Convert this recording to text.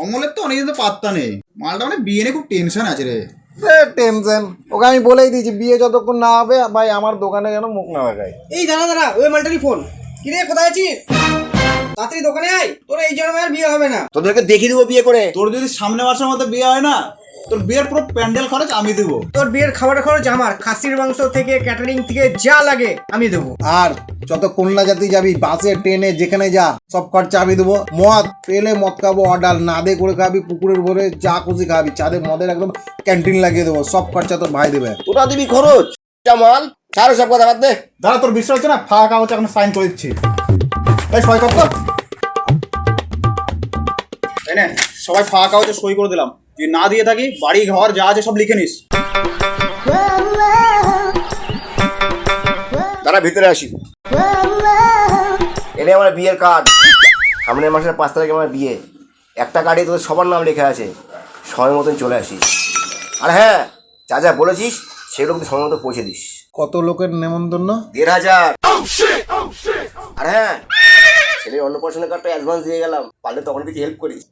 অমলের তো অনেকদিন তো পাত্তা নেই, মালটা মানে বিয়ে নিয়ে খুব টেনশন আছে রে। টেনশন ওকে আমি বলেই দিয়েছি, বিয়ে যতক্ষণ না হবে ভাই আমার দোকানে যেন মুখ না লাগায়। এই দাঁড়া ওই মালটারই ফোন। কিরে কোথায় আছিস? তাড়াতাড়ি দোকানে আয়, তোর এই জন্মে আর বিয়ে হবে না। তোদেরকে দেখিয়ে দেবো বিয়ে করে। তোর যদি সামনে মাসের মধ্যে বিয়ে হয় না, তোর বিয়ের পুরো প্যান্ডেল খরচ আমি দেবো। তোর বিয়ের খাবারের খরচ আমার, খাসির মাংস থেকে ক্যাটারিং থেকে যা লাগে আমি দেবো। আর যত কন্যা জাতি যাবি, বাসে ট্রেনে যেখানে যা সব খরচা আমি দেবো। মদ পেলে মদ খাবো অর্ডার, না দে করে খাবি, পুকুরের ভরে যা খুশি খাবি, চাঁদে মদের একদম ক্যান্টিন লাগিয়ে দেবো, সব খরচা তোর ভাই দেবে। তোরা দিবি খরচ জামাল, ছাড়ো সব কথা বাদ দে। দাদা তোর বিশ্বাস হচ্ছে না, ফাঁকা কাগজ এখন সাইন করে দিচ্ছি। এই সই কর তো। এই নে, সবাই ফাঁকা কাগজে সই করে দিলাম। তুই না দিয়ে থাকি, বাড়ি ঘর যা আছে সব লিখে নিস। তারা ভিতরে আসি। এনে আমার বিয়ের কার্ড, সামনের মাসের 5 তারিখে আমার বিয়ে। একটা কার্ডে তোদের সবার নাম লেখা আছে, সময় মতন চলে আসিস। আর হ্যাঁ, যা যা বলেছিস সেগুলো কিন্তু সময় মতো পৌঁছে দিস। কত লোকের নেমন্তন্ন? 1,500। আর হ্যাঁ, ছেলের অন্নপ্রাশনের কার্ডটা অ্যাডভান্স দিয়ে গেলাম, পারলে তখন কিছু হেল্প করিস।